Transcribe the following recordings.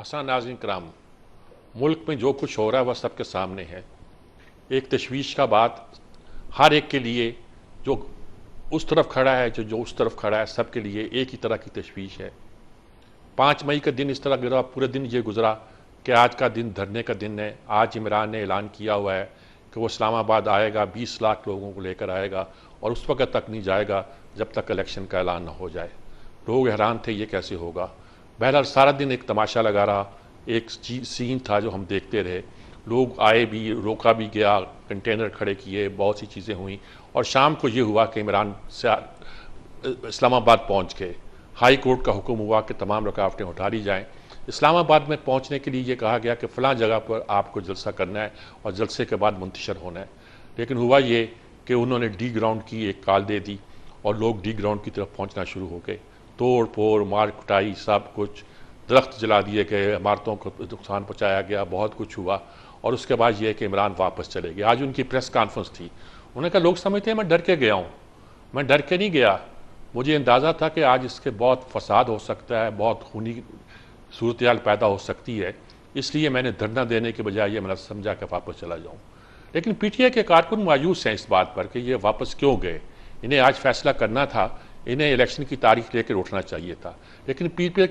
हसन नाज़रीन कराम, मुल्क में जो कुछ हो रहा है वह सबके सामने है। एक तशवीश का बात हर एक के लिए, जो उस तरफ खड़ा है, जो उस तरफ खड़ा है, सबके लिए एक ही तरह की तशवीश है। 5 मई का दिन इस तरह गुजरा, पूरे दिन ये गुजरा कि आज का दिन धरने का दिन है। आज इमरान ने ऐलान किया हुआ है कि वो इस्लामाबाद आएगा, 20 लाख लोगों को लेकर आएगा और उस वक्त तक नहीं जाएगा जब तक इलेक्शन का ऐलान ना हो जाए। लोग हैरान थे ये कैसे होगा। बहरहाल सारा दिन एक तमाशा लगा रहा, एक सीन था जो हम देखते रहे। लोग आए भी, रोका भी गया, कंटेनर खड़े किए, बहुत सी चीज़ें हुई और शाम को ये हुआ कि इमरान से इस्लामाबाद पहुंच गए। हाई कोर्ट का हुक्म हुआ कि तमाम रुकावटें उठा ली जाएं। इस्लामाबाद में पहुंचने के लिए ये कहा गया कि फ़लाँ जगह पर आपको जलसा करना है और जलसे के बाद मुंतशर होना है। लेकिन हुआ ये कि उन्होंने डी ग्राउंड की एक कॉल दे दी और लोग डी ग्राउंड की तरफ पहुंचना शुरू हो गए। तोड़ फोड़, मार कुटाई, सब कुछ, दरख्त जला दिए गए, इमारतों को नुकसान पहुँचाया गया, बहुत कुछ हुआ। और उसके बाद ये कि इमरान वापस चले गए। आज उनकी प्रेस कॉन्फ्रेंस थी। उन्होंने कहा लोग समझते हैं मैं डर के गया हूँ। मैं डर के नहीं गया, मुझे अंदाज़ा था कि आज इसके बहुत फसाद हो सकता है, बहुत खूनी सूरत हाल पैदा हो सकती है, इसलिए मैंने धरना देने के बजाय ये मैंने समझा कि वापस चला जाऊँ। लेकिन पीटीआई के कारकुन मायूस हैं इस बात पर कि ये वापस क्यों गए। इन्हें आज फैसला करना था, इन्हें इलेक्शन की तारीख लेकर उठना चाहिए था। लेकिन पीटीआई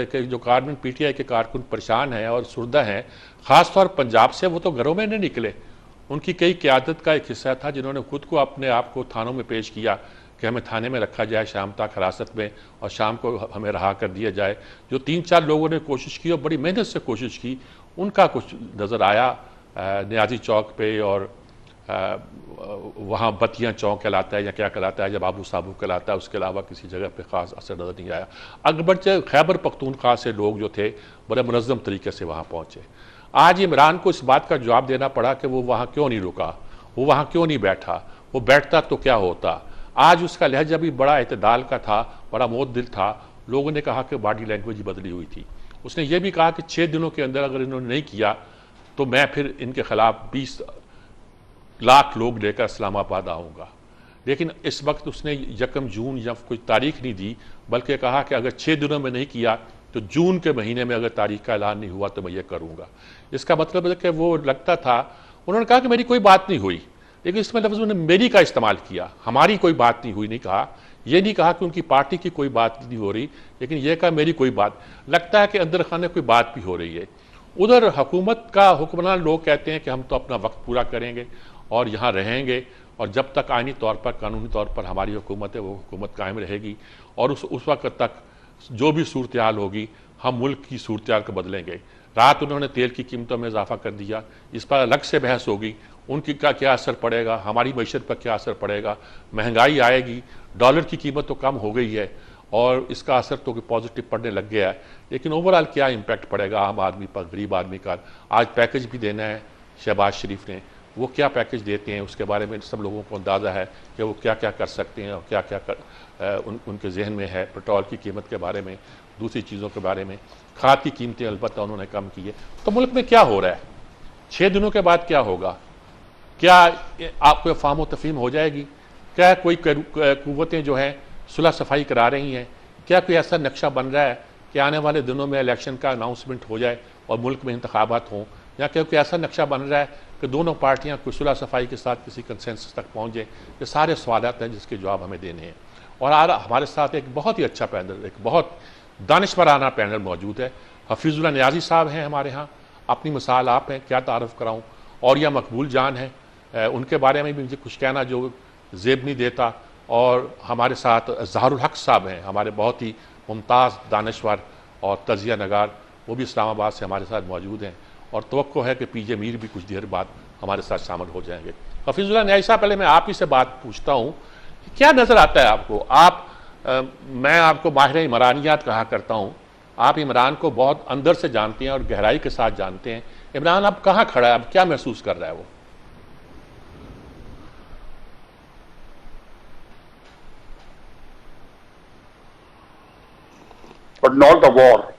के जो कारकुन, पीटीआई के कारकुन परेशान हैं और सुरदा हैं, ख़ासतौर पंजाब से। वो तो घरों में नहीं निकले। उनकी कई क़यादत का एक हिस्सा था जिन्होंने खुद को अपने आप को थानों में पेश किया कि हमें थाने में रखा जाए शाम तक हिरासत में और शाम को हमें रहा कर दिया जाए। जो 3-4 लोगों ने कोशिश की और बड़ी मेहनत से कोशिश की, उनका कुछ नज़र आया न्याजी चौक पे और वहाँ बतियाँ चौक कहलाता है या क्या कहलाता है, जब बाबू साबू कहलाता है, उसके अलावा किसी जगह पे ख़ास असर नज़र नहीं आया। अगरचे खैबर पख्तूनख्वा से लोग जो थे बड़े मुनज़्ज़म तरीके से वहाँ पहुँचे। आज इमरान को इस बात का जवाब देना पड़ा कि वो वहाँ क्यों नहीं रुका, वो वहाँ क्यों नहीं बैठा। वो बैठता तो क्या होता। आज उसका लहजा भी बड़ा एतदाल का था, बड़ा मोतदिल था। लोगों ने कहा कि बॉडी लैंग्वेज बदली हुई थी। उसने ये भी कहा कि 6 दिनों के अंदर अगर इन्होंने नहीं किया तो मैं फिर इनके खिलाफ 20 लाख लोग लेकर इस्लामाबाद आऊँगा। लेकिन इस वक्त उसने 1 जून या कोई तारीख नहीं दी, बल्कि कहा कि अगर 6 दिनों में नहीं किया तो जून के महीने में अगर तारीख का ऐलान नहीं हुआ तो मैं ये करूँगा। इसका मतलब है कि वो लगता था, उन्होंने कहा कि मेरी कोई बात नहीं हुई, लेकिन इसमें लफ्ज़ उन्होंने मेरी का इस्तेमाल किया। हमारी कोई बात नहीं हुई नहीं कहा, ये नहीं कहा कि उनकी पार्टी की कोई बात नहीं हो रही, लेकिन यह कहा मेरी कोई बात। लगता है कि अंदर खाने कोई बात भी हो रही है। उधर हुकूमत का हुक्मरान लोग कहते हैं कि हम तो अपना वक्त पूरा करेंगे और यहाँ रहेंगे और जब तक आइनी तौर पर, कानूनी तौर पर हमारी हुकूमत है वो हुकूमत कायम रहेगी और उस वक्त तक जो भी सूरत हाल होगी हम मुल्क की सूरत हाल को बदलेंगे। रात उन्होंने तेल की कीमतों में इजाफा कर दिया, इस पर अलग से बहस होगी, उनकी का क्या असर पड़ेगा, हमारी मईशत पर क्या असर पड़ेगा। महंगाई आएगी, डॉलर की कीमत तो कम हो गई है और इसका असर तो पॉजिटिव पड़ने लग गया है, लेकिन ओवरऑल क्या इम्पैक्ट पड़ेगा आम आदमी पर, गरीब आदमी का। आज पैकेज भी देना है शहबाज शरीफ ने, वो क्या पैकेज देते हैं उसके बारे में सब लोगों को अंदाज़ा है कि वो क्या क्या कर सकते हैं और क्या क्या उनके जहन में है। पेट्रोल की कीमत के बारे में, दूसरी चीज़ों के बारे में, खाद की कीमतें अलबत्ता उन्होंने कम की है। तो मुल्क में क्या हो रहा है, 6 दिनों के बाद क्या होगा, क्या आपको फाहम तफहीम हो जाएगी? क्या कोई कुव्वतें जो हैं सुलह सफाई करा रही हैं? क्या कोई ऐसा नक्शा बन रहा है कि आने वाले दिनों में इलेक्शन का अनाउंसमेंट हो जाए और मुल्क में इंतखाबात हों? या क्या कोई ऐसा नक्शा बन रहा है कि दोनों पार्टियां कोई सुलह सफाई के साथ किसी कंसेंसस तक पहुँच जाए? ये सारे सवालात हैं जिसके जवाब हमें देने हैं। और आज हमारे साथ एक बहुत ही अच्छा पैनल, एक बहुत दानिशवराना पैनल मौजूद है। हफीजुल्लाह नियाज़ी साहब हैं हमारे यहाँ, अपनी मिसाल आप हैं, क्या तारफ़ कराऊँ। और यह मकबूल जान है, उनके बारे में भी मुझे कुछ कहना जो जेब नहीं देता। और हमारे साथ ज़हारुल हक साहब हैं, हमारे बहुत ही मुमताज़ दानश्वर और तजिया नगार, वो भी इस्लामाबाद से हमारे साथ मौजूद हैं और तवक्को है कि पीजे मीर भी कुछ देर बाद हमारे साथ शामिल हो जाएंगे। हफीजुल्लाह नियाज़ी साहब, पहले मैं आप ही से बात पूछता हूँ, क्या नज़र आता है आपको? मैं आपको माहिर इमरानियात कहा करता हूँ, आप इमरान को बहुत अंदर से जानते हैं और गहराई के साथ जानते हैं। इमरान अब कहाँ खड़ा है, अब क्या महसूस कर रहा है वो? बट नॉट अ वॉर,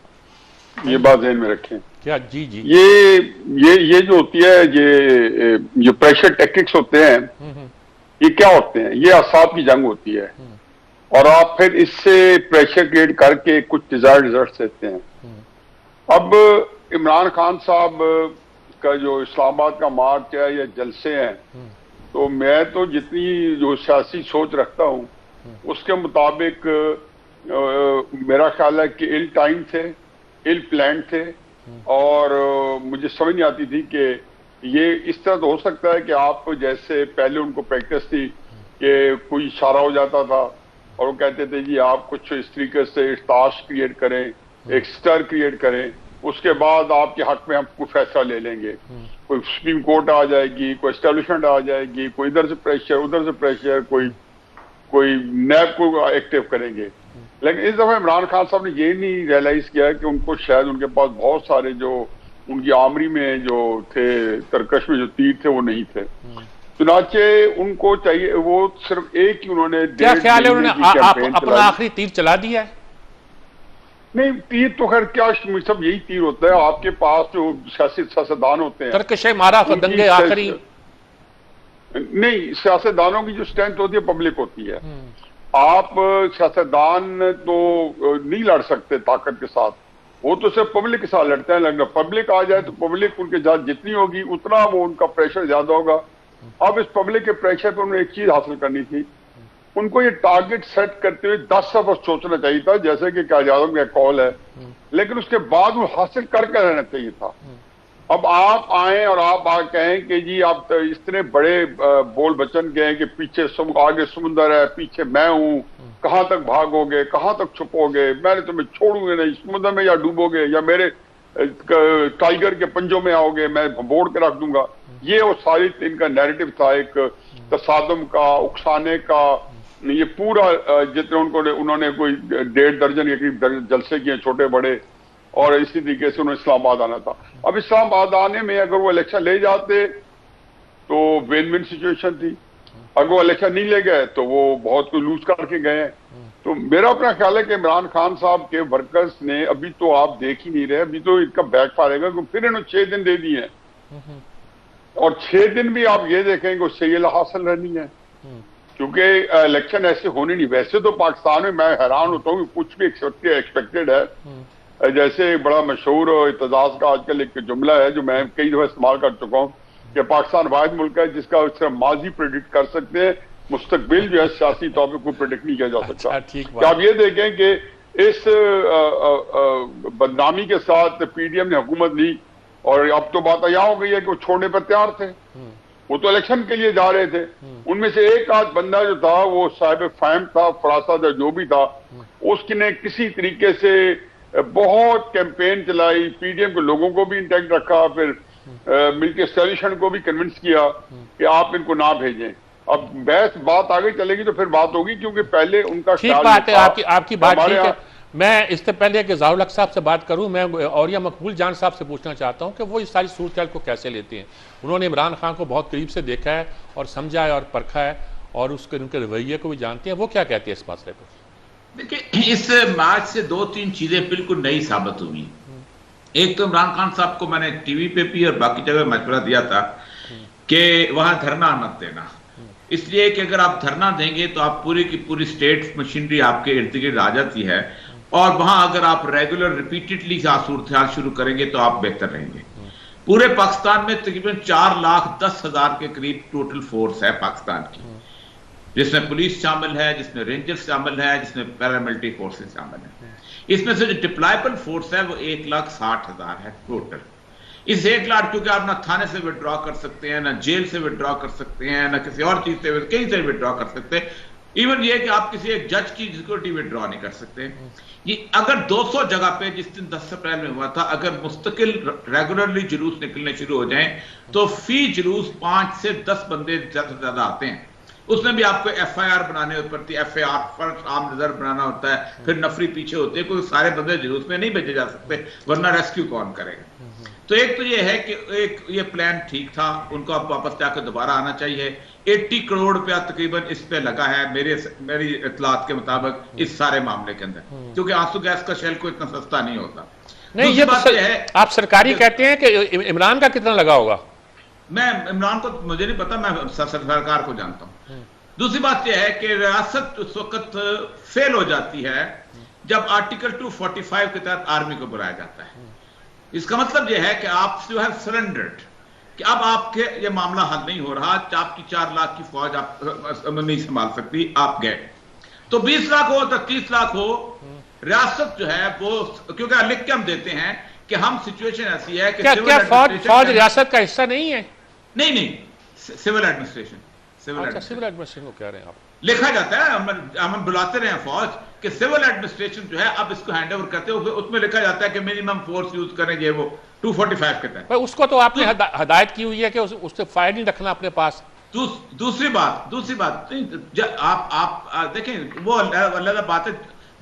ये बात ध्यान में रखें। क्या? जी जी, ये जो होती है, ये जो प्रेशर टैक्टिक्स होते हैं, ये क्या होते हैं? ये असाब की जंग होती है और आप फिर इससे प्रेशर क्रिएट करके कुछ डिजायर्ड रिजल्ट देते हैं। अब इमरान खान साहब का जो इस्लामाबाद का मार्च है या जलसे हैं, तो मैं तो जितनी जो सियासी सोच रखता हूं उसके मुताबिक मेरा ख्याल है कि इल टाइम थे, इल प्लान थे, और मुझे समझ नहीं आती थी कि ये इस तरह तो हो सकता है कि आप जैसे पहले उनको प्रैक्टिस थी कि कोई इशारा हो जाता था और वो कहते थे जी आप कुछ इस तरीके से ताश क्रिएट करें, एक स्टर क्रिएट करें, उसके बाद आपके हक में हम कोई फैसला ले लेंगे। कोई सुप्रीम कोर्ट आ जाएगी, कोई एस्टेब्लिशमेंट आ जाएगी, कोई इधर से प्रेशर उधर से प्रेशर, कोई नैब को एक्टिव करेंगे। लेकिन इस दफा इमरान खान साहब ने ये नहीं रियलाइज किया कि उनको शायद उनके पास बहुत सारे जो उनकी आमरी में जो थे, तरकश में जो तीर थे वो नहीं थे। चुनाचे उनको चाहिए, वो सिर्फ एक ही उन्होंने, क्या ख्याल है उन्होंने अपना आखिरी तीर चला दिया है? नहीं, तीर तो खैर क्या सब यही तीर होता है। आपके पास जो सियासतदान होते हैं, तरकशे मारा दंगे आखिरी नहीं, सियासतदानों की जो स्ट्रेंथ होती है पब्लिक होती है। आप सियासतदान तो नहीं लड़ सकते ताकत के साथ, वो तो सिर्फ पब्लिक के साथ लड़ते हैं। लगना पब्लिक आ जाए तो पब्लिक उनके साथ जितनी होगी उतना वो उनका प्रेशर ज्यादा होगा। अब इस पब्लिक के प्रेशर पर उन्हें एक चीज हासिल करनी थी, उनको ये टारगेट सेट करते हुए 10 साल सोचना चाहिए था, जैसे कि क्या यादव का कॉल है, लेकिन उसके बाद वो हासिल करके रहना चाहिए था। अब आप आए और आप कहें कि जी आप इतने बड़े बोल वचन गए कि पीछे आगे समुंदर है, पीछे मैं हूं, कहां तक भागोगे, कहां तक छुपोगे, मैंने तुम्हें छोड़ूंगा नहीं, समुद्र में या डूबोगे या मेरे टाइगर के पंजों में आओगे, मैं बोड़ के रख दूंगा। ये वो सारी इनका नैरेटिव था, एक तसादम का, उकसाने का। ये पूरा जितने उन्होंने कोई 1.5 दर्जन के करीब जलसे किए छोटे बड़े, और इसी तरीके से उन्हें इस्लामाबाद आना था। अब इस्लामाबाद आने में अगर वो इलेक्शन ले जाते तो विन विन सिचुएशन थी, अगर वो इलेक्शन नहीं ले गए तो वो बहुत कुछ लूज करके गए हैं। तो मेरा अपना ख्याल है कि इमरान खान साहब के वर्कर्स ने, अभी तो आप देख ही नहीं रहे, अभी तो इनका बैक फायरेगा क्योंकि फिर इन्होंने 6 दिन दे दिए हैं, और 6 दिन भी आप ये देखेंगे उससे ये हासिल रहनी है, क्योंकि इलेक्शन ऐसे होने नहीं। वैसे तो पाकिस्तान में मैं हैरान होता हूँ, कुछ भी एक्सपेक्टेड है। जैसे बड़ा मशहूर इत्तेजाज का आजकल एक जुमला है जो मैं कई दफा इस्तेमाल कर चुका हूँ कि पाकिस्तान वाहिद मुल्क है जिसका सिर्फ माजी प्रेडिक्ट कर सकते हैं, मुस्तकबिल जो है सियासी तौर पर कोई प्रेडिक्ट नहीं किया जा सकता। अच्छा, आप ये देखें कि इस बदनामी के साथ पीडीएम ने हुकूमत ली, और अब तो बात यह हो गई है कि वो छोड़ने पर तैयार थे। वो तो इलेक्शन के लिए जा रहे थे। उनमें से एक आध बंदा जो था वो साहिब फैम था, फरासत जो भी था, उसने किसी तरीके से बहुत कैंपेन चलाई, पीडीएम के लोगों को भी इंटैक्ट रखा, फिर मिलके सॉल्यूशन को भी कन्विंस किया कि आप इनको ना भेजें। अब बात आगे चलेगी तो फिर बात होगी, क्योंकि पहले उनका ठीक बात है, आपकी बात ठीक है। मैं इससे पहले कि ज़ाहुल हक साहब से बात करूं, मैं औरिया मकबूल जान साहब से पूछना चाहता हूं कि वो इस सारी सूरत को कैसे लेते हैं। उन्होंने इमरान खान को बहुत करीब से देखा है और समझा है और परखा है, और उनके रवैये को भी जानते हैं। वो क्या कहते हैं इस मसले पर? देखिए, इस मार्च से 2-3 चीजें बिल्कुल नई साबित हुई। एक तो इमरान खान साहब को मैंने टीवी पे भी और बाकी जगह मशवरा दिया था कि वहां धरना मत देना, इसलिए कि अगर आप धरना देंगे तो आप पूरी की पूरी स्टेट मशीनरी आपके इर्द गिर्द आ जाती है, और वहां अगर आप रेगुलर रिपीटेडली सूरत शुरू करेंगे तो आप बेहतर रहेंगे। पूरे पाकिस्तान में तकरीबन 4,10,000 के करीब टोटल फोर्स है पाकिस्तान की, जिसमें पुलिस शामिल है, जिसमें रेंजर्स शामिल है, जिसमें पैरामिलिट्री फोर्सेस शामिल है। इसमें से जो डिप्लॉयबल फोर्स है वो 1,60,000 है टोटल। इस 1 लाख, क्योंकि आप ना थाने से विड्रॉ कर सकते हैं, ना जेल से विड्रॉ कर सकते हैं, ना किसी और चीज से कहीं से विड्रॉ कर सकते हैं। इवन ये कि आप किसी एक जज की सिक्योरिटी विड्रॉ नहीं कर सकते। ये अगर 200 जगह पे, जिस दिन 10 अप्रैल में हुआ था, अगर मुस्तकिल रेगुलरली जुलूस निकलने शुरू हो जाएं तो फी जुलूस 5 से 10 बंदे ज्यादा आते हैं। उसमें भी आपको एफआईआर बनाने पड़ती है, एफआईआर फर्स्ट आर्म रिजर्व बनाना होता है, फिर नफरी पीछे होते हैं, कोई सारे बंदे जुलूस में नहीं भेजे जा सकते, वरना रेस्क्यू कौन करेगा। तो एक तो ये है कि एक ये प्लान ठीक था, उनको अब वापस जाकर दोबारा आना चाहिए। 80 करोड़ रुपया तकरीबन इस पे लगा है मेरी इतलात के मुताबिक इस सारे मामले के अंदर, क्योंकि आंसू गैस का शेल कोई इतना सस्ता नहीं होता। नहीं, ये बात है, आप सरकारी कहते हैं कि इमरान का कितना लगा होगा? मैं इमरान को मुझे नहीं पता, मैं सरकार को जानता हूं। दूसरी बात यह है कि रियासत उस वक्त फेल हो जाती है जब आर्टिकल 245 के तहत आर्मी को बुलाया जाता है। इसका मतलब यह है कि आप यू हैव सरेंडर्ड, कि अब आपके ये मामला हल नहीं हो रहा, आपकी 4 लाख की फौज आप नहीं संभाल सकती, आप गए। तो 20 लाख हो तो 30 लाख हो, रियासत जो है वो, क्योंकि लिख के हम देते हैं कि हम सिचुएशन ऐसी है कि क्या फौज रियासत का हिस्सा नहीं है? नहीं, सिविल एडमिनिस्ट्रेशन, सिविल एडमिनिस्ट्रेशन को कह रहे हैं आप? लिखा जाता है, हम बुलाते रहे हैं फौज कि सिविल एडमिनिस्ट्रेशन जो है अब इसको हैंड ओवर करते हो, उसमें लिखा जाता है कि मिनिमम फोर्स यूज करेंगे वो 245 के तहत। उसको तो आपने हदायत की हुई है कि उससे फायर नहीं रखना अपने पास। दूसरी बात आप देखें, वो अलग बात है,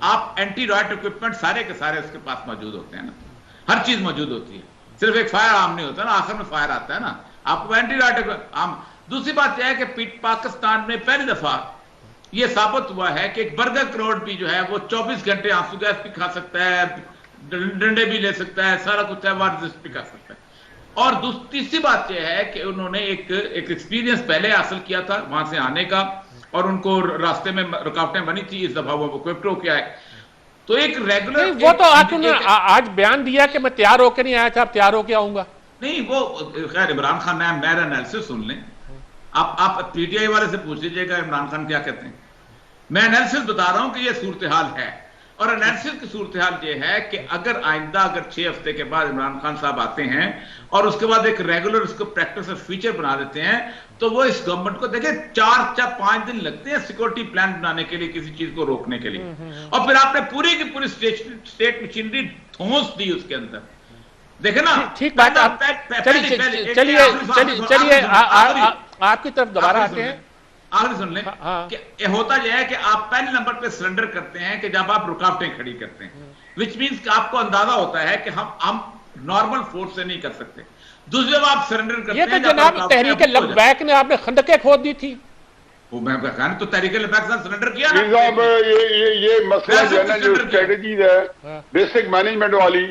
आप एंटी रॉकेट इक्विपमेंट सारे के सारे उसके पास मौजूद होते हैं ना, हर चीज मौजूद होती है, सिर्फ एक फायर आर्म नहीं होता ना, आखिर में फायर आता है ना, आपको एंटी रॉकेट आर्म। दूसरी बात यह है कि पाकिस्तान में पहली दफा यह साबित हुआ है कि एक बर्गर करोड़ भी जो है वो 24 घंटे आंसू गैस भी खा सकता है, डंडे भी ले सकता है, सारा कुछ है, वर्जिश भी कर सकता है। और तीसरी बात यह है कि उन्होंने एक एक्सपीरियंस पहले हासिल किया था वहां से आने का, और उनको रास्ते में रुकावटें बनी थी, इस दफा वो इक्विप्ड होके आए। तो एक रेगुलर वो तो आज बयान दिया कि मैं तैयार होकर नहीं आया था, अब तैयार होकर आऊंगा। नहीं, वो खैर इमरान खान ने मेरा एनालिसिस सुन लें, आप पीटीआई वाले से पूछ लीजिएगा इमरान खान क्या कहते हैं। मैं एनालिसिस बता रहा हूं कि ये सूरत हाल है, और एनालिसिस की सूरत हाल ये है कि अगर आइंदा 6 हफ्ते के बाद इमरान खान साहब आते हैं और उसके बाद एक रेगुलर उसको प्रैक्टिस और फीचर बना देते हैं, तो वो इस गवर्नमेंट को देखें 4-5 दिन लगते हैं सिक्योरिटी प्लान बनाने के लिए, किसी चीज को रोकने के लिए, और फिर आपने पूरी की पूरी स्टेट मशीनरी ठोंस दी उसके अंदर। देखे ना, ठीक बात। चलिए आपकी तरफ दोबारा आते हैं। आखिरी सुन लें कि होता यह है कि आप पहले नंबर पे सरेंडर करते हैं कि जब आप रुकावटें खड़ी करते हैं, विच मींस कि आपको अंदाजा होता है कि हम नॉर्मल फोर्स से नहीं कर सकते। दूसरी जब आप सरेंडर करते हैं, ये तो जनाब तहरीक लब्बैक ने आपने खंदकें खोद दी थी, वो मैं कहा तो तहरीक लब्बैक से सरेंडर किया ना। ये मसला जो है ना, जो स्ट्रेटेजीज है बेसिक मैनेजमेंट वाली,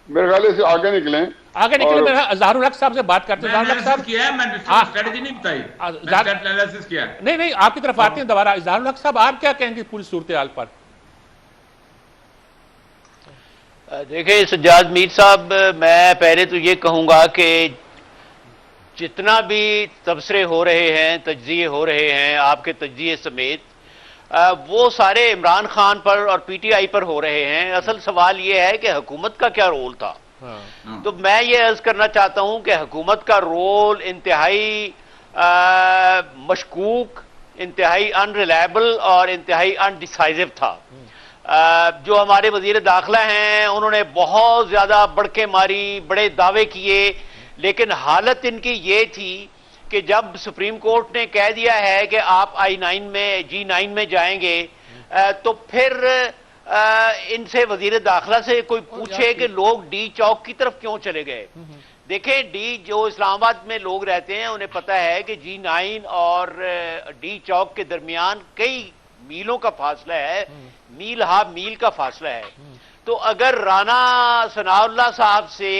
मेरे ख्याल से आगे निकले। मैं अजहरुल हक साहब से बात करते हैं। स्ट्रेटेजी नहीं बताई, एनालिसिस किया। नहीं, आपकी तरफ आते हैं दोबारा। अजहरुल हक साहब, आप क्या कहेंगे पूरी सूरत हाल पर? देखिए सज्जाद मीर साहब, मैं पहले तो ये कहूंगा कि जितना भी तबसरे हो रहे हैं, तज्जिए हो रहे हैं, आपके तज्जिए समेत, वो सारे इमरान खान पर और पीटीआई पर हो रहे हैं। असल सवाल ये है कि हुकूमत का क्या रोल था। तो मैं ये अर्ज करना चाहता हूं कि हुकूमत का रोल इंतहाई मशकूक, इंतहाई अनरिलायबल और इंतहाई अनडिसाइसिव था। जो हमारे वजीर दाखिला हैं, उन्होंने बहुत ज्यादा बड़के मारी, बड़े दावे किए, लेकिन हालत इनकी ये थी कि जब सुप्रीम कोर्ट ने कह दिया है कि आप G9 में जाएंगे, तो फिर इनसे वजीर दाखिला से कोई पूछे कि लोग डी चौक की तरफ क्यों चले गए। देखें, जो इस्लामाबाद में लोग रहते हैं उन्हें पता है कि G9 और डी चौक के दरमियान कई मीलों का फासला है, मील का फासला है। तो अगर राना सनाउल्लाह साहब से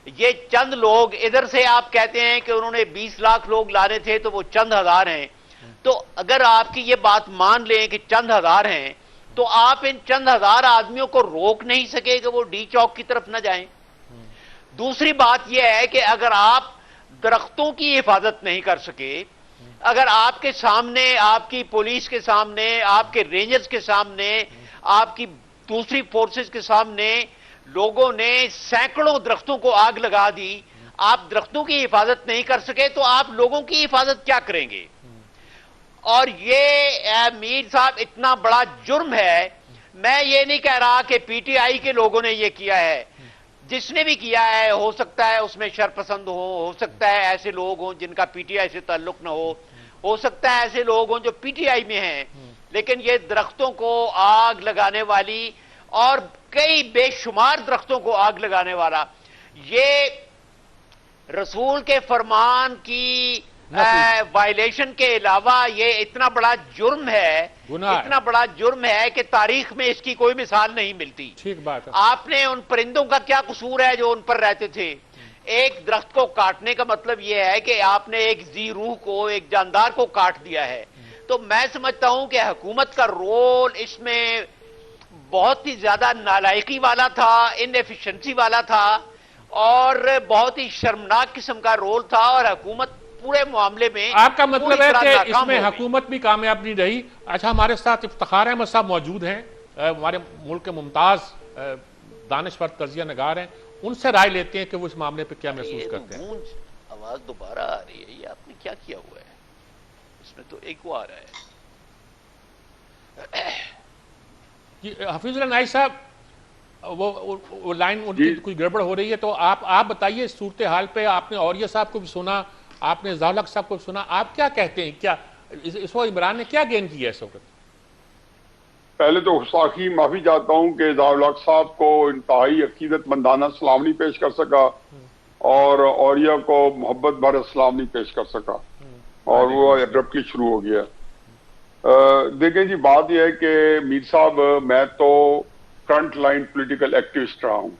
ये चंद लोग, इधर से आप कहते हैं कि उन्होंने 20 लाख लोग लाने थे तो वो चंद हजार हैं, तो अगर आपकी ये बात मान लें कि चंद हजार हैं, तो आप इन चंद हजार आदमियों को रोक नहीं सके कि वो डी चौक की तरफ न जाएं। दूसरी बात यह है कि अगर आप दरख्तों की हिफाजत नहीं कर सके, अगर आपके सामने, आपकी पुलिस के सामने, आपके रेंजर्स के सामने, आपकी दूसरी फोर्सेस के सामने लोगों ने सैकड़ों दरख्तों को आग लगा दी, आप दरख्तों की हिफाजत नहीं कर सके, तो आप लोगों की हिफाजत क्या करेंगे? और ये मीर साहब इतना बड़ा जुर्म है। मैं ये नहीं कह रहा कि पीटीआई के लोगों ने ये किया है, जिसने भी किया है हो सकता है उसमें शरपसंद हो सकता है ऐसे लोग हों जिनका पीटीआई से ताल्लुक न हो सकता है ऐसे लोग हों जो पीटीआई में हैं, लेकिन ये दरख्तों को आग लगाने वाली और कई बेशुमार दरख्तों को आग लगाने वाला, ये रसूल के फरमान की वायलेशन के अलावा ये इतना बड़ा जुर्म है, इतना बड़ा जुर्म है कि तारीख में इसकी कोई मिसाल नहीं मिलती। ठीक बात है। आपने उन परिंदों का क्या कसूर है जो उन पर रहते थे? एक दरख्त को काटने का मतलब यह है कि आपने एक जी रूह को, एक जानदार को काट दिया है। तो मैं समझता हूं कि हुकूमत का रोल इसमें बहुत ही ज्यादा नालायकी वाला था, इनएफिशिएंसी वाला था, और बहुत ही शर्मनाक किस्म का रोल था और हुकूमत पूरे मामले में आपका मतलब है कि इसमें हो हुकूमत भी कामयाब नहीं रही। अच्छा, हमारे साथ इफ्तिखार अहमद साहब मौजूद हैं, हमारे मुल्क के मुमताज दानिश्वर तजिया नगार हैं, उनसे राय लेते हैं कि वो इस मामले पे क्या महसूस करते हैं। गूंज आवाज दोबारा आ रही है, ये आपने क्या किया हुआ है? इसमें तो एक वो आ रहा है जी हफीजुल्लाह नाई साहब, वो लाइन उनकी कोई गड़बड़ हो रही है, तो आप बताइए इस सूरत हाल पे। आपने औरिया साहब को भी सुना, आपने ज़ालक साहब को भी सुना, आप क्या कहते हैं, क्या इस वक्त इमरान ने क्या गेन किया इस वक्त? पहले तो गुस्ताखी माफी चाहता हूं कि ज़ालक साहब को इंतहाई अकीदतमंदाना सलाम नहीं पेश कर सका और औरिया को मोहब्बत भर सलाम नहीं पेश कर सका और वो एब्रप्टली शुरू हो गया। देखें जी, बात यह है कि मीर साहब, मैं तो फ्रंट लाइन पॉलिटिकल एक्टिविस्ट रहा हूं,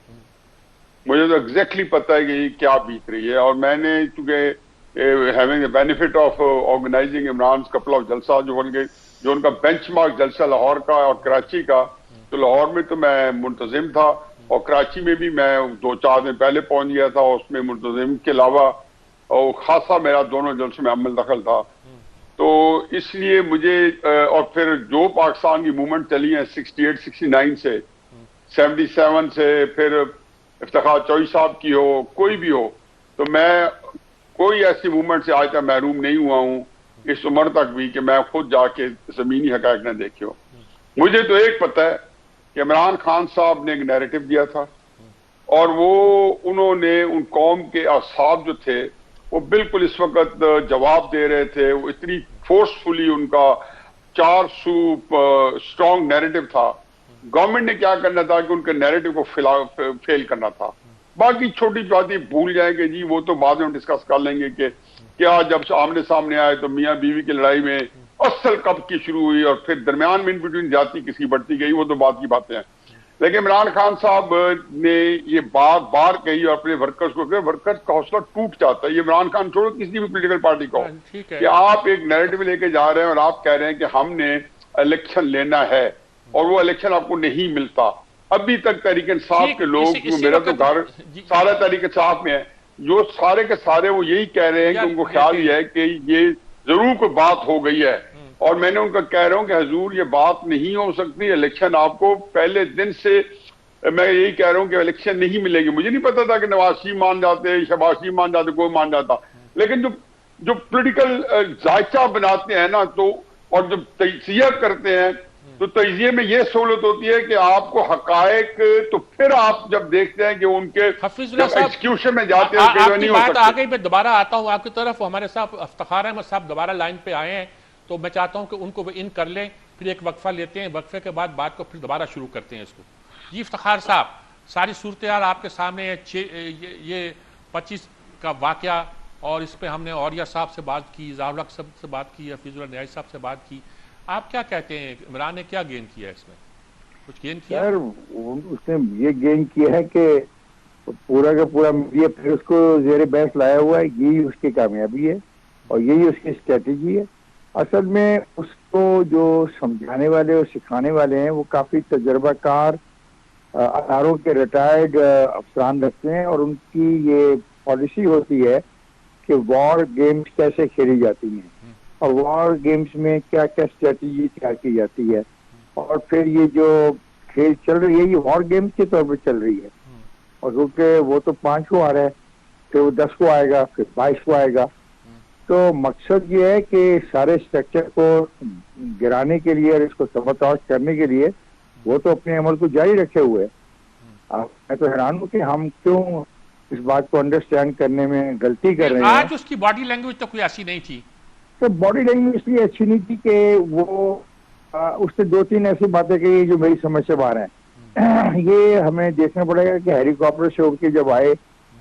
मुझे तो एग्जैक्टली पता है कि क्या बीत रही है। और मैंने चूंकि having the benefit of organising Imran couple of jalsa, जो उनका बेंचमार्क जलसा लाहौर का और कराची का, तो लाहौर में तो मैं मुंतजिम था और कराची में भी मैं 2-4 दिन पहले पहुंच गया था। उसमें मुंतजिम के अलावा और खासा मेरा दोनों जलसों में अमल दखल था। तो इसलिए मुझे और फिर जो पाकिस्तान की मूवमेंट चली है 68-69 से, 77 से, फिर इफ्तिखार चौधरी साहब की हो, कोई भी हो, तो मैं कोई ऐसी मूवमेंट से आज तक महरूम नहीं हुआ हूं इस उम्र तक भी कि मैं खुद जाके जमीनी हकायक न देखे हो। मुझे तो एक पता है कि इमरान खान साहब ने एक नैरेटिव दिया था और वो उन्होंने उन कौम के असाब जो थे वो बिल्कुल इस वक्त जवाब दे रहे थे। वो इतनी फोर्सफुली उनका 4 स्ट्रॉन्ग नैरेटिव था। गवर्नमेंट ने क्या करना था कि उनके नैरेटिव को फेल करना था। बाकी छोटी बातें भूल जाएंगे जी, वो तो बाद में डिस्कस कर लेंगे कि क्या जब आमने सामने आए तो मियाँ बीवी की लड़ाई में असल कब की शुरू हुई और फिर दरमियान में इन बिटवीन जाती किसकी बढ़ती गई, वो तो बात की बातें हैं। लेकिन इमरान खान साहब ने ये बात बार कही और अपने वर्कर्स को, वर्कर्स का हौसला टूट जाता है। ये इमरान खान छोड़ो किसी भी पॉलिटिकल पार्टी को, कि आप एक नैरेटिव लेके जा रहे हैं और आप कह रहे हैं कि हमने इलेक्शन लेना है और वो इलेक्शन आपको नहीं मिलता। अभी तक तहरीक इंसाफ के लोग, मेरा तो घर सारा तहरीक इंसाफ में है, जो सारे के सारे वो यही कह रहे हैं कि उनको ख्याल ये है कि ये जरूर कोई बात हो गई है। और मैंने उनका कह रहा हूं कि हजूर ये बात नहीं हो सकती, इलेक्शन आपको पहले दिन से मैं यही कह रहा हूं कि इलेक्शन नहीं मिलेगी। मुझे नहीं पता था कि नवाज शरीफ मान जाते, शहबाज शरीफ मान जाते, कोई मान जाता, लेकिन जो पॉलिटिकल जायचा बनाते हैं ना, तो और जब तजिया करते हैं तो तजिए में ये सहूलत होती है कि आपको हकायक, तो फिर आप जब देखते हैं कि उनके एग्जीक्यूशन में जाते हैं, आपकी बात आ गई। मैं दोबारा आता हूं आपकी तरफ। हमारे साथ इफ्तिखार अहमद साहब दोबारा लाइन पे आए हैं, तो मैं चाहता हूं कि उनको इन कर लें, फिर एक वक्फा लेते हैं, वक्फे के बाद बात को फिर दोबारा शुरू करते हैं इसको। जी इफ्तिखार साहब, सारी सूरत हाल आपके सामने है। ये 25 का वाकया और इस पर हमने औरिया साहब से बात की, ज़ालक साहब से बात की, हफीजुल्लाह न्याज़ साहब से बात की। आप क्या कहते हैं, इमरान ने क्या गेन किया इसमें? कुछ गेन किया? सर, उसने ये गेन किया है कि पूरा का पूरा मीडिया फिर उसको जेर बहस लाया हुआ है। यही उसकी कामयाबी है और यही उसकी स्ट्रेटेजी है। असल में उसको जो समझाने वाले और सिखाने वाले हैं वो काफी तजर्बाकार अदारों के रिटायर्ड अफसरान रखते हैं और उनकी ये पॉलिसी होती है कि वॉर गेम्स कैसे खेली जाती हैं और वॉर गेम्स में क्या क्या स्ट्रेटेजी तैयार की जाती है और फिर ये जो खेल चल रही है ये वॉर गेम्स के तौर पर चल रही है। और क्योंकि वो तो 5 को आ रहा है, फिर वो 10 को आएगा, फिर 22 को आएगा। तो मकसद ये है कि सारे स्ट्रक्चर को गिराने के लिए और इसको सबताज करने के लिए वो तो अपने अमल को जारी रखे हुए है। मैं तो हैरान हूँ कि हम क्यों इस बात को अंडरस्टैंड करने में गलती कर रहे हैं। आज उसकी बॉडी लैंग्वेज तो कोई ऐसी नहीं थी। तो बॉडी लैंग्वेज इसलिए अच्छी नहीं थी कि वो उसने 2-3 ऐसी बातें कही जो मेरी समझ से बाहर हैं। ये हमें देखना पड़ेगा कि हेलीकॉप्टर से उड़ के जब आए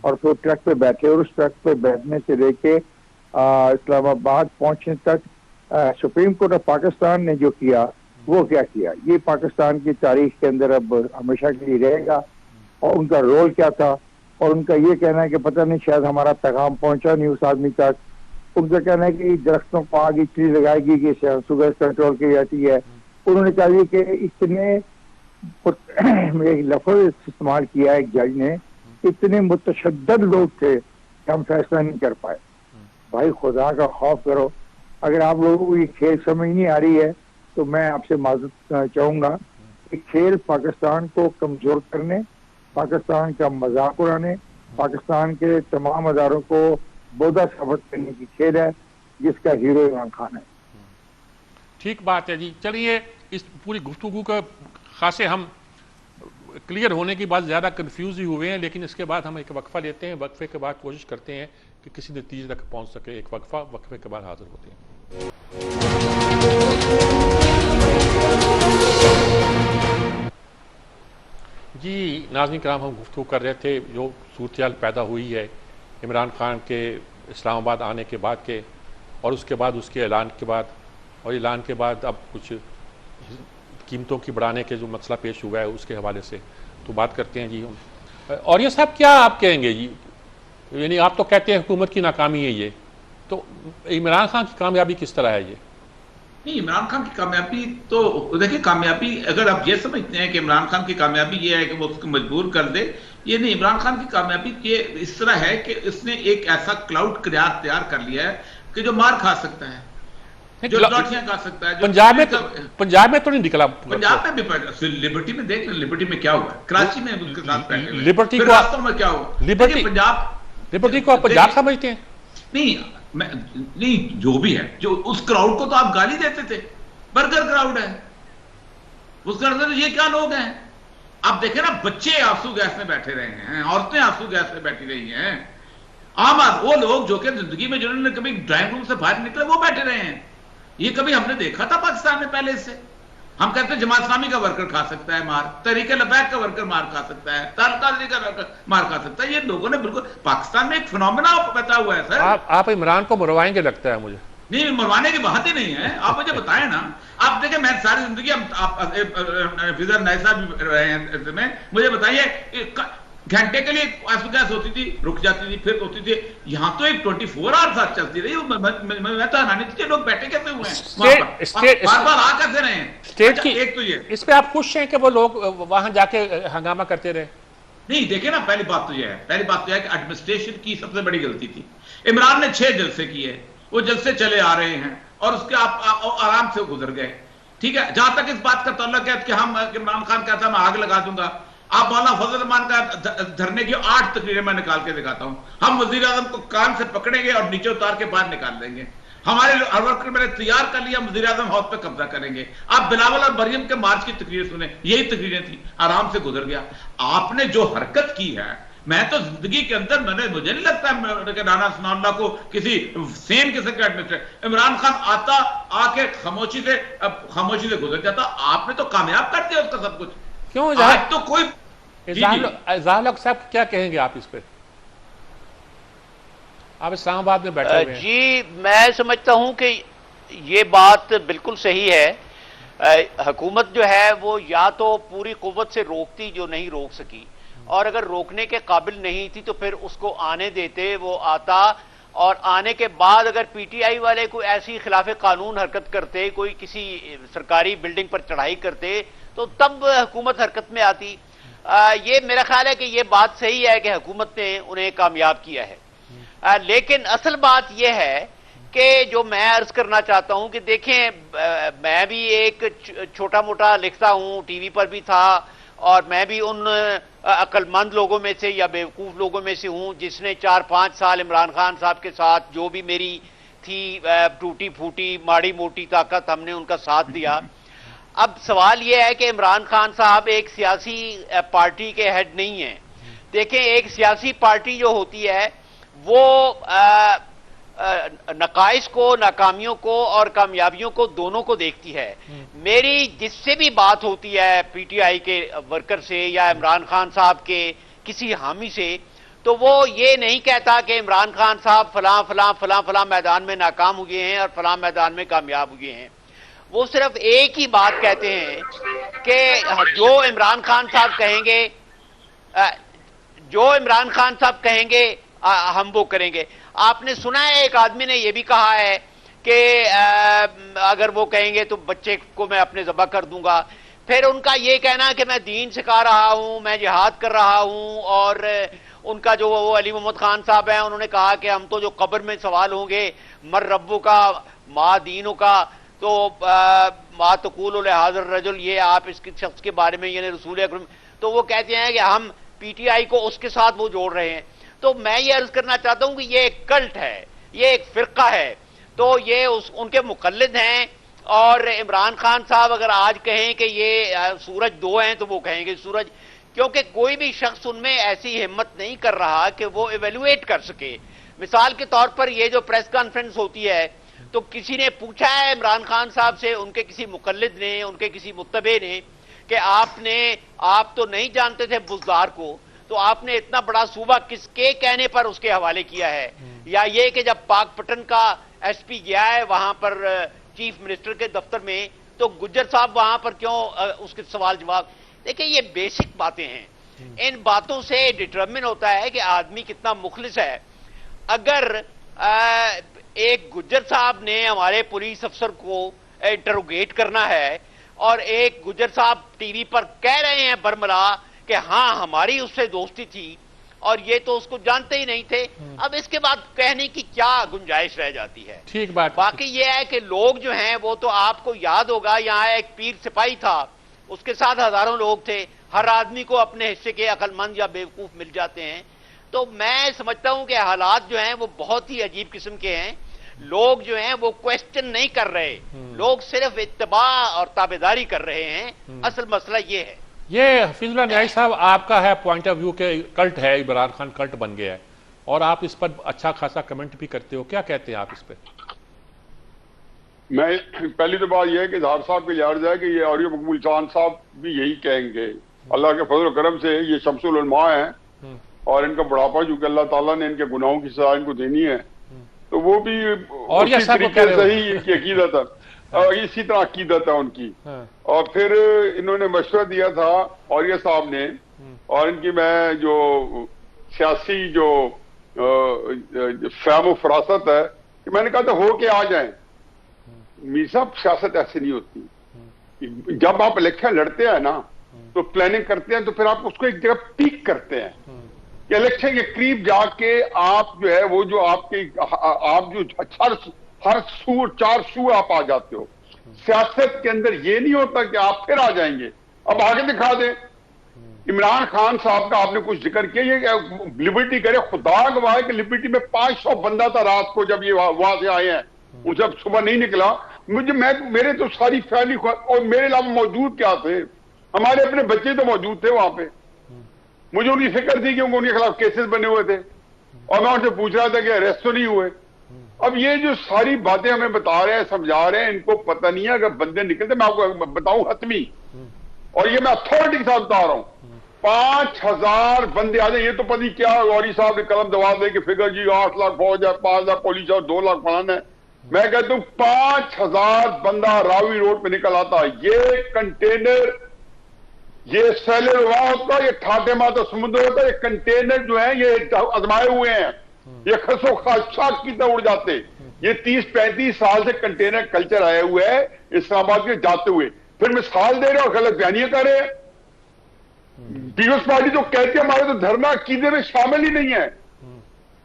और फिर ट्रक पे बैठे और उस ट्रक पे बैठने से लेके इस्लामाबाद पहुंचने तक सुप्रीम कोर्ट ऑफ पाकिस्तान ने जो किया वो क्या किया, ये पाकिस्तान की तारीख के अंदर अब हमेशा के लिए रहेगा। और उनका रोल क्या था और उनका ये कहना है कि पता नहीं शायद हमारा पैगाम पहुंचा नहीं उस आदमी तक। उनका कहना है कि दरख्तों को आग इतनी लगाएगी कि शुगर कंट्रोल की जाती है। उन्होंने कहा कि इतने एक लफ्ज इस्तेमाल किया एक जज ने इतने मुतशद्दद लोग थे कि हम फैसला नहीं कर पाए। भाई खुदा का खौफ करो। अगर आप लोगों को ये खेल समझ नहीं आ रही है तो मैं आपसे माजरत चाहूंगा कि खेल पाकिस्तान को कमजोर करने, पाकिस्तान का मजाक उड़ाने, पाकिस्तान के तमाम अदारों को बोधा साबित करने की खेल है जिसका हीरो इमरान खान है। ठीक बात है जी। चलिए, इस पूरी गुफ्तगू का खासे हम क्लियर होने की बाद ज़्यादा कंफ्यूज ही हुए हैं, लेकिन इसके बाद हम एक वक्फा लेते हैं। वक्फे के बाद कोशिश करते हैं कि किसी नतीजे तक पहुंच सके। एक वक्फे के बाद हाजिर होते हैं। जी नाज़रीन कराम, हम गुफ्तगू कर रहे थे जो सूरत पैदा हुई है इमरान खान के इस्लामाबाद आने के बाद के, और उसके बाद उसके ऐलान के बाद, और ऐलान के बाद अब कुछ कीमतों की बढ़ाने के जो मसला पेश हुआ है उसके हवाले से तो बात करते हैं जी हम। और ये सब क्या आप कहेंगे जी? यानी आप तो कहते हैं हुकूमत की नाकामी है ये, तो इमरान खान की कामयाबी किस तरह है ये? नहीं, इमरान खान की कामयाबी तो देखिए, कामयाबी अगर आप ये समझते हैं कि इमरान खान की कामयाबी ये है कि वो उसको मजबूर कर दे, ये नहीं। इमरान खान की कामयाबी ये इस तरह है कि इसने एक ऐसा क्लाउड तैयार कर लिया है कि जो मार खा सकता है, जो लाठियां खा सकता है। पंजाब में तो नहीं निकला। पंजाब में भी लिबर्टी में देख लें, लिबर्टी में क्या हुआ, कराची में उसके साथ लिबर्टी को रास्तों में क्या हुआ, लिबर्टी को आप पंजाब समझते हैं? नहीं, जो भी है, जो उस क्राउड को तो आप गाली देते थे, बर्गर क्राउड है उसका अंदर। ये क्या लोग हैं? आप देखें ना, बच्चे आंसू गैस में बैठे रहे हैं, औरतें आंसू गैस में बैठी रही हैं, आम वो लोग जो कि जिंदगी में जिन्होंने कभी ड्राइंग रूम से बाहर निकले वो बैठे रहे हैं। ये कभी हमने देखा था पाकिस्तान में पहले से? हम कहते हैं जमात इस्लामी का वर्कर खा सकता है मार, तहरीक लबैक का वर्कर मार खा सकता है, तारकादरी का वर्कर मार खा सकता है। ये लोगों ने बिल्कुल पाकिस्तान में एक फिनोमेना बता हुआ है सर। आप इमरान को मरवाएंगे लगता है मुझे। नहीं, मरवाने की बात ही नहीं है, आप मुझे बताएं ना। आप देखें, मैं सारी जिंदगी फिजर नैसा भी रहे हैं, मुझे बताइए घंटे के लिए आंसू गैस होती थी, रुक जाती थी, फिर होती थी। यहां तो एक 24 आवर साथ चलती रही। मैं तो हैरानी थी, लोग बैठे कैसे हुए हैं, बार बार आ कैसे रहे हैं। स्टेट की एक तो ये, इस पे आप खुश हैं कि वो लोग वहां जाके हंगामा करते रहे? नहीं, देखिए ना, पहली बात तो यह है कि एडमिनिस्ट्रेशन की सबसे बड़ी गलती थी। इमरान ने 6 जलसे किए, वो जलसे चले आ रहे हैं और उसके आप आराम से गुजर गए। ठीक है, जहां तक इस बात का तल्लुक है कि हम इमरान खान कहता है मैं आग लगा दूंगा, आप मौलाना फजल रहमान का धरने की 8 तकरीरें मैं निकाल के दिखाता हूं। हम वजीर आजम को कान से पकड़ेंगे और नीचे उतार के बाहर निकाल देंगे। हमारे वर्कर मैंने तैयार कर लिया, वजीर आजम हाउस पे कब्जा करेंगे। आप बिलावल और मरियम के मार्च की तकरीर सुने, यही तकरीरें थी, आराम से गुजर गया। आपने जो हरकत की है, मैं तो जिंदगी के अंदर मुझे नहीं लगता राना सनाउल्लाह को किसी सेम किस्म का एडमिनिस्ट्रेटर। इमरान खान आता, आके खामोशी से गुजर जाता। आपने तो कामयाब कर दिया उसका सब कुछ। क्यों आज तो कोई इज़हार साहब क्या कहेंगे आप इस पे? आप इस्लामाबाद में बैठे हुए हैं। जी, मैं समझता हूं कि ये बात बिल्कुल सही है। हुकूमत जो है वो या तो पूरी कुव्वत से रोकती, जो नहीं रोक सकी, और अगर रोकने के काबिल नहीं थी तो फिर उसको आने देते, वो आता, और आने के बाद अगर पीटीआई वाले कोई ऐसी खिलाफ कानून हरकत करते, कोई किसी सरकारी बिल्डिंग पर चढ़ाई करते, तो तब हुकूमत हरकत में आती। ये मेरा ख्याल है कि ये बात सही है कि हुकूमत ने उन्हें कामयाब किया है। लेकिन असल बात यह है कि जो मैं अर्ज करना चाहता हूं कि देखें, मैं भी एक छोटा मोटा लिखता हूं, टीवी पर भी था, और मैं भी उन अक्लमंद लोगों में से या बेवकूफ लोगों में से हूं जिसने 4-5 साल इमरान खान साहब के साथ जो भी मेरी थी टूटी फूटी माड़ी मोटी ताकत, हमने उनका साथ दिया। अब सवाल यह है कि इमरान खान साहब एक सियासी पार्टी के हेड नहीं है। देखें, एक सियासी पार्टी जो होती है वो नकाइस को, नाकामियों को और कामयाबियों को, दोनों को देखती है। मेरी जिससे भी बात होती है पीटीआई के वर्कर से या इमरान खान साहब के किसी हामी से, तो वो ये नहीं कहता कि इमरान खान साहब फलां फलां फलां फलां मैदान में नाकाम हुए हैं और फलां मैदान में कामयाब हुए हैं। वो सिर्फ एक ही बात कहते हैं कि जो इमरान खान साहब कहेंगे हम वो करेंगे। आपने सुना है एक आदमी ने यह भी कहा है कि अगर वो कहेंगे तो बच्चे को मैं अपने ज़बह कर दूंगा। फिर उनका ये कहना कि मैं दीन सिखा रहा हूं, मैं जिहाद कर रहा हूं, और उनका जो वो अली मोहम्मद खान साहब हैं, उन्होंने कहा कि हम तो जो कब्र में सवाल होंगे मर रब्बू का मा दीनों का, तो मा तकूल हाज़िर रजुल, ये आप इसके शख्स के बारे में यानी रसूल अकरम, तो वो कहते हैं कि हम पीटीआई को उसके साथ वो जोड़ रहे हैं। तो मैं ये अर्ज करना चाहता हूं कि ये एक कल्ट है, ये एक फिरका है, तो ये उनके मुकल्लिद हैं। और इमरान खान साहब अगर आज कहें कि ये सूरज दो हैं तो वो कहेंगे सूरज, क्योंकि कोई भी शख्स उनमें ऐसी हिम्मत नहीं कर रहा कि वो इवेल्युएट कर सके। मिसाल के तौर पर ये जो प्रेस कॉन्फ्रेंस होती है, तो किसी ने पूछा है इमरान खान साहब से, उनके किसी मुकल्लिद ने, उनके किसी मुत्तबे ने, कि आप तो नहीं जानते थे बुज़दार को, तो आपने इतना बड़ा सूबा किसके कहने पर उसके हवाले किया है? या ये कि जब पाकपटन का एसपी गया है वहां पर चीफ मिनिस्टर के दफ्तर में, तो गुज्जर साहब वहां पर क्यों उसके सवाल जवाब? देखिए ये बेसिक बातें हैं, इन बातों से डिटरमिन होता है कि आदमी कितना मुखलिस है। अगर एक गुज्जर साहब ने हमारे पुलिस अफसर को इंटरोगेट करना है और एक गुज्जर साहब टीवी पर कह रहे हैं बरमला कि हाँ हमारी उससे दोस्ती थी और ये तो उसको जानते ही नहीं थे, अब इसके बाद कहने की क्या गुंजाइश रह जाती है? ठीक बात। बाकी ये है कि लोग जो हैं वो तो आपको याद होगा, यहाँ एक पीर सिपाही था, उसके साथ हजारों लोग थे, हर आदमी को अपने हिस्से के अक्लमंद या बेवकूफ मिल जाते हैं। तो मैं समझता हूं कि हालात जो हैं वो बहुत ही अजीब किस्म के हैं। लोग जो हैं वो क्वेश्चन नहीं कर रहे, लोग सिर्फ इत्तबा और ताबेदारी कर रहे हैं। असल मसला ये है। ये हफीजुल्लाह न्याई साहब आपका है पॉइंट ऑफ व्यू के कल्ट है, इमरान खान कल्ट बन गया है, और आप इस पर अच्छा खासा कमेंट भी करते हो, क्या कहते हैं आप इस पर? मैं पहली तो बात यह है कि इजहार साहब के याद है कि ये और मकबूल चांद साहब भी यही कहेंगे। अल्लाह के फजल करम से ये शमसुल उलमा हैं और इनका बुढ़ापा चूंकि अल्लाह ताला ने इनके गुनाहों की सजा इनको देनी है, तो वो भी और उसी तरीके से ही इनकी अकीदत है, इसी तरह अकीदत है उनकी। और फिर इन्होंने मशवरा दिया था औरिया साहब ने, और इनकी मैं जो सियासी जो फहम फरासत है कि मैंने कहा था हो के आ जाए। मीर साहब सियासत ऐसे नहीं होती। जब आप इलेक्शन लड़ते हैं ना तो प्लानिंग करते हैं, तो फिर आप उसको एक जगह पीक करते हैं कि इलेक्शन के करीब जाके आप जो है वो जो आपके आप जो हर सू 4 सू आप आ जाते हो। सियासत के अंदर ये नहीं होता कि आप फिर आ जाएंगे। अब आगे दिखा दें, इमरान खान साहब का आपने कुछ जिक्र किया, ये लिबर्टी करे, खुदा गवाह कि लिबर्टी में 500 बंदा था रात को जब ये वहां से आए हैं, वो जब सुबह नहीं निकला। मेरे तो सारी फैमिली और मेरे अलावा मौजूद क्या थे, हमारे अपने बच्चे तो मौजूद थे वहां पे। मुझे उनकी फिक्र थी क्योंकि उनके खिलाफ केसेस बने हुए थे और मैं उनसे पूछ रहा था कि अरेस्ट तो नहीं हुए। अब ये जो सारी बातें हमें बता रहे हैं, समझा रहे हैं, इनको पता नहीं है अगर बंदे निकलते, मैं आपको बताऊं हतमी, और ये मैं अथॉरिटी के साथ बता रहा हूं, 5000 बंदे आ जाए। ये तो पता नहीं क्या गौरी साहब ने कलम दबा दे कि फिगर जी 8 लाख फौज है, 5 लाख पुलिस और 2 लाख फलाना है। मैं कहता हूं 5000 बंदा रावी रोड पे निकल आता। ये कंटेनर, ये सैलर हुआ होता, ये ठाटे माता समुद्र होता, ये कंटेनर जो है ये आजमाए हुए हैं, ये खसो खाक की तरह उड़ जाते। ये 30-35 साल से कंटेनर कल्चर आए हुए है इस्लामाबाद के जाते हुए, फिर मिसाल दे रहे हो, गलत बयानियां कर रहे हैं। पीपल्स पार्टी जो कहती है हमारे तो धर्म अकीदे में शामिल ही नहीं है।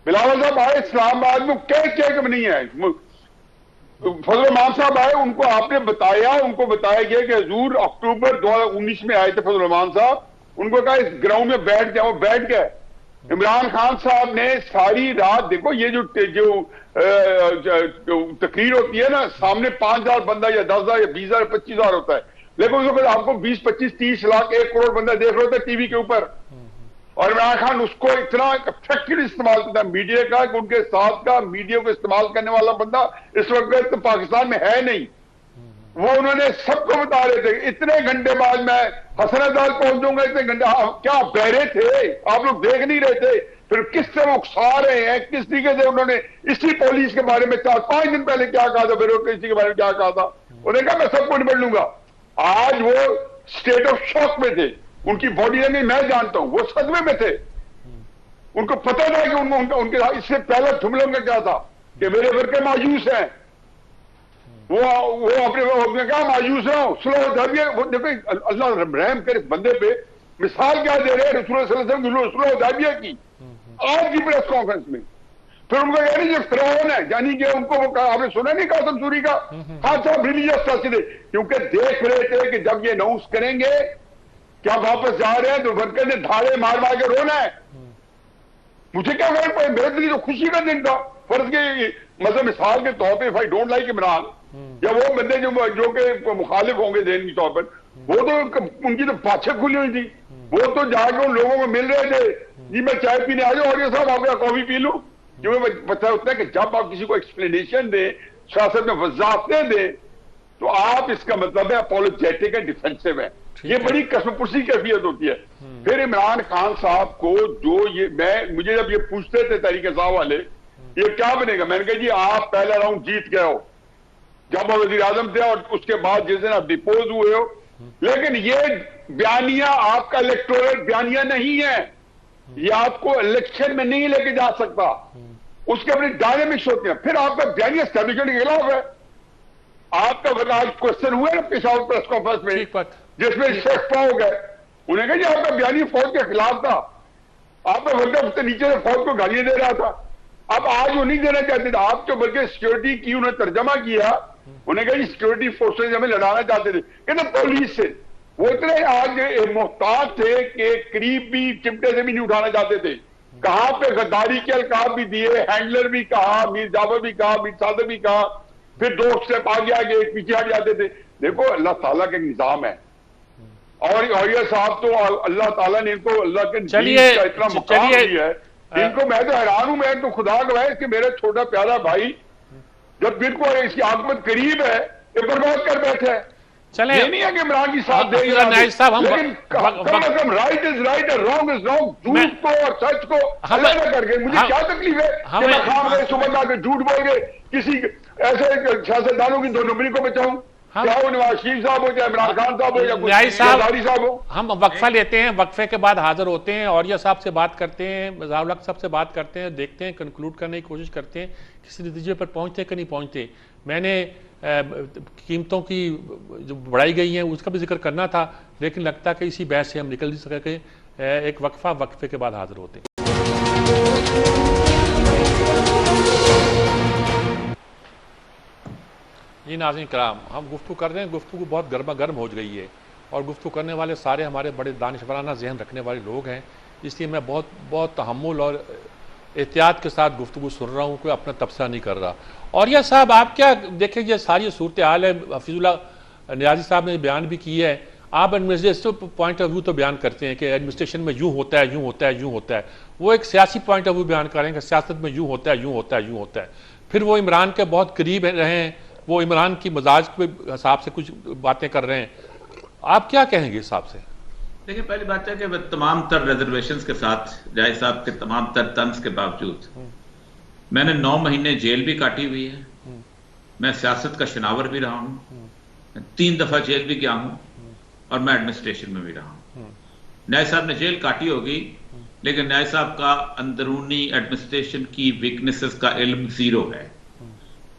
बिलावल साहब आए इस्लामाबाद में, कह नहीं है। फजल मान साहब आए, उनको आपने बताया, उनको बताया गया कि हजूर अक्टूबर 2019 में आए थे फजल मान साहब, उनको कहा इस ग्राउंड में बैठ जाओ, बैठ गए। इमरान खान साहब ने सारी रात, देखो ये जो तकरीर होती है ना, सामने 5000 बंदा या 10,000 या 20,000 या 25,000 होता है, लेकिन उसको आपको 20, 25, 30 लाख 1 करोड़ बंदा देख रहे होता है टीवी के ऊपर। और इमरान खान उसको इतना इफेक्टिव इस्तेमाल करता है मीडिया का कि उनके साथ का मीडिया को इस्तेमाल करने वाला बंदा इस वक्त तो पाकिस्तान में है नहीं। वो उन्होंने सबको बता रहे थे इतने घंटे बाद मैं हसनदाल पहुंच जाऊंगा, इतने घंटे। क्या बहरे थे आप लोग, देख नहीं रहे थे? फिर किससे वो उकसा रहे हैं, किस तरीके से उन्होंने इसी पुलिस के बारे में 4-5 दिन पहले क्या कहा था, ब्यूरोक्रेसी के बारे में क्या कहा था। उन्होंने कहा मैं सबको निपट लूंगा। आज वो स्टेट ऑफ शॉक में थे, उनकी बॉडी लैंग्वेज मैं जानता हूं, वो सदमे में थे। उनको पता था कि उनके इससे पहले जुमलों में क्या था कि मेरे वर्कर मायूस हैं। वो अपने क्या मायूस हो, सुलह। देखो अल्लाह रहम करे बंदे पे, मिसाल क्या दे रहे हैं रसूल सल्लल्लाहु अलैहि वसल्लम की, सुलह की। आज की प्रेस कॉन्फ्रेंस में। फिर उनको यानी जो फिरौन है, यानी कि उनको वो आपने सुना नहीं कासिम सूरी का, हाँ साहब रिलीजियस ट्रस्ट, क्योंकि देख रहे थे कि जब ये अनाउंस करेंगे कि आप वापस जा रहे हैं तो वर्कर ने धाड़े मार मार के रोना है। मुझे क्या फर्क पड़े, मेरे लिए तो खुशी का दिन था। फर्ज के मतलब मिसाल के तौर पर, if I don't like Imran, या वो बंदे जो कि मुखालिफ होंगे देन के तौर पर, वो तो उनकी तो पाछे खुली हुई थी, वो तो जाके उन लोगों को मिल रहे थे, जी मैं चाय पीने आ जाऊं और ये साहब आपका कॉफी पी लूं। क्योंकि पता होता है कि जब आप किसी को एक्सप्लेनेशन दें, सियासत में वजाहतें दें, तो आप इसका मतलब है अपोलोजेटिक है, डिफेंसिव है। ये बड़ी कसमपुसी कैफियत होती है। फिर इमरान खान साहब को जो ये मुझे जब ये पूछते थे तहरीक इंसाफ वाले, ये क्या बनेगा, मैंने कहा जी आप पहला राउंड जीत गए हो जब आप वजीर आजम थे, और उसके बाद जिस दिन आप डिपोज हुए हो, लेकिन ये बयानिया आपका इलेक्टोरल बयानिया नहीं है, ये आपको इलेक्शन में नहीं लेके जा सकता, उसके अपनी डायनेमिक्स होती हैं। फिर आपका बयानिया एस्टैब्लिशमेंट के खिलाफ है। आपका आज क्वेश्चन हुआ ना पेशावर प्रेस कॉन्फ्रेंस में, जिसमें शेख पाओ गए, उन्हें कहा जी आपका बयानिया फौज के खिलाफ था, आपका बंदा उसके नीचे से फौज को गालियां दे रहा था, अब आज वो नहीं देना चाहते थे। आप जो बल्कि सिक्योरिटी की उन्होंने तर्जमा किया, उन्हें कहा सिक्योरिटी फोर्सेज हमें लड़ाना चाहते थे, कहते पुलिस से। वो इतने आज मोहताज थे कि करीब भी चिमटे से भी नहीं उठाना चाहते थे। कहां पे गद्दारी के अलकाब भी दिए, हैंडलर भी कहा, मीर जाफर भी कहा, मीर सादर भी कहा, फिर 2 स्टेप आगे आगे पीछे हट जाते थे। देखो अल्लाह ताला का एक निजाम है, और ये साहब तो अल्लाह ताला ने इनको अल्लाह के दीन का इतना मकाम दिया है, इनको मैं तो हैरान हूं। मैं तो खुदा गवाह कि मेरा छोटा प्यारा भाई जब बिल्कुल इसकी आगमत करीब है, ये बर्बाद कर बैठे है। चले ये नहीं है कि इमरान की साथ देंगे, लेकिन कम से कम राइट इज राइट और रॉन्ग इज रॉन्ग। झूठ को और सच को अलग करके मुझे क्या तकलीफ है कि मैं खाम गए सुबह ला के झूठ बोल गए किसी ऐसे सियासतदानों की 2 नंबरी को बचाऊं, चाहे वो नवाज शरीफ साहब हो, चाहे इमरान खान साहब हो, या कोई साहब हो। हम वक्फा लेते हैं, वक्फे के बाद हाजिर होते हैं, औरिया साहब से बात करते हैं, ज़ाउल हक साहब से बात करते हैं, देखते हैं, कंक्लूड करने की कोशिश करते हैं किसी नतीजे पर पहुंचते कि नहीं पहुंचते। मैंने कीमतों की जो बढ़ाई गई हैं उसका भी जिक्र करना था, लेकिन लगता है कि इसी बहस से हम निकल नहीं सके। एक वक्फे के बाद हाजिर होते हैं। जी नाज़रीन कराम, हम गुफ्तगू कर रहे हैं, गुफ्तगू बहुत गर्मा गर्म हो गई है और गुफ्तगू करने वाले सारे हमारे बड़े दानिशवराना जहन रखने वाले लोग हैं, इसलिए मैं बहुत तहम्मुल और एहतियात के साथ गुफ्तगू सुन रहा हूँ, कोई अपना तबसरा नहीं कर रहा। और यह साहब आप क्या देखें, ये सारी सूरत हाल है, हफीजुल्लाह नियाज़ी साहब ने बयान भी किया है, आप एडमिनिस्ट्रेटिव पॉइंट ऑफ व्यू तो बयान करते हैं कि एडमिनिस्ट्रेशन में यूँ होता है, यूँ होता है, यूँ होता है, वो एक सियासी पॉइंट ऑफ व्यू बयान करें कि सियासत में यूँ होता है, यूँ होता है, यूँ होता है। फिर वो इमरान के बहुत करीब रहे हैं, वो इमरान की मजाज के हिसाब से कुछ बातें कर रहे हैं, आप क्या कहेंगे इस हिसाब से? देखिए पहली बात है कि वह तमाम तर रिजर्वेशंस के साथ जाहिर साहब के तमाम तर तंज के बावजूद मैंने 9 महीने जेल भी काटी हुई है, मैं सियासत का शनावर भी रहा हूं, 3 दफा जेल भी गया हूं और मैं एडमिनिस्ट्रेशन में भी रहा हूं। न्याय साहब ने जेल काटी होगी, लेकिन न्याय साहब का अंदरूनी एडमिनिस्ट्रेशन की वीकनेसेस का इल्म 0 है,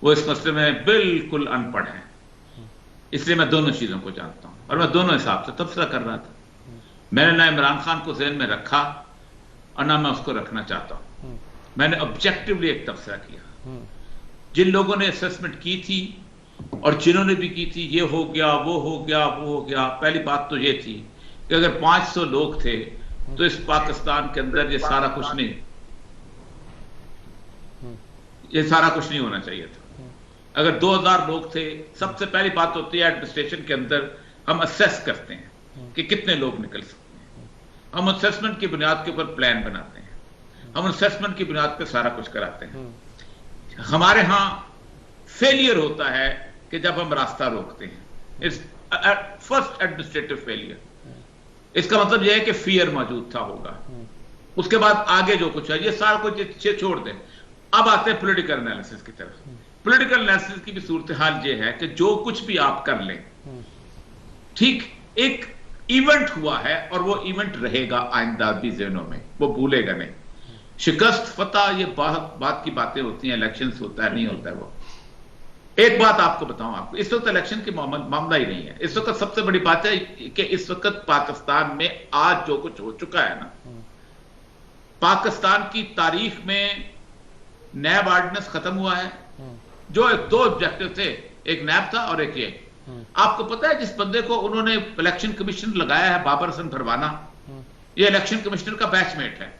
वो इस मसले में बिल्कुल अनपढ़ है। इसलिए मैं दोनों चीजों को जानता हूं और मैं दोनों हिसाब से तबसरा कर रहा था। मैंने ना इमरान खान को ज़हन में रखा और ना मैं उसको रखना चाहता हूं। मैंने ऑब्जेक्टिवली एक तबसरा किया। जिन लोगों ने असेसमेंट की थी और जिन्होंने भी की थी, ये हो गया, वो हो गया, वो हो गया, पहली बात तो ये थी कि अगर 500 लोग थे तो इस पाकिस्तान के अंदर ये सारा कुछ नहीं होना चाहिए था। अगर 2000 लोग थे, सबसे पहली बात होती है एडमिनिस्ट्रेशन के अंदर हम असेस करते हैं कि कितने लोग निकल सकते हैं, हम असेसमेंट की बुनियाद के ऊपर प्लान बनाते हैं, हम असेसमेंट की बुनियाद पर सारा कुछ कराते हैं। हमारे यहां फेलियर होता है कि जब हम रास्ता रोकते हैं, इट्स फर्स्ट एडमिनिस्ट्रेटिव फेलियर। इसका मतलब यह है कि फियर मौजूद था होगा, उसके बाद आगे जो कुछ है ये सारा कुछ छोड़ दें। अब आते हैं पॉलिटिकल एनालिसिस की तरफ। पॉलिटिकल एनालिसिस की भी सूरत हाल ये है कि जो कुछ भी आप कर लें, ठीक एक इवेंट हुआ है और वो इवेंट रहेगा आइंदा भी ज़हनों में, वो भूलेगा नहीं। शिकस्त फतह ये बात की बातें होती हैं, इलेक्शंस होता है नहीं होता है। वो एक बात आपको बताऊं, आपको इस वक्त इलेक्शन की मामला ही नहीं है। इस वक्त सबसे बड़ी बात है कि इस वक्त पाकिस्तान में आज जो कुछ हो चुका है ना, पाकिस्तान की तारीख में नैब ऑर्डिनेंस खत्म हुआ है। जो दो ऑब्जेक्टिव थे, एक नैब था और एक ये। आपको पता है जिस बंदे को उन्होंने इलेक्शन कमिश्नर लगाया है, बाबर हसन फरवाना, ये इलेक्शन कमिश्नर का बैचमेट है।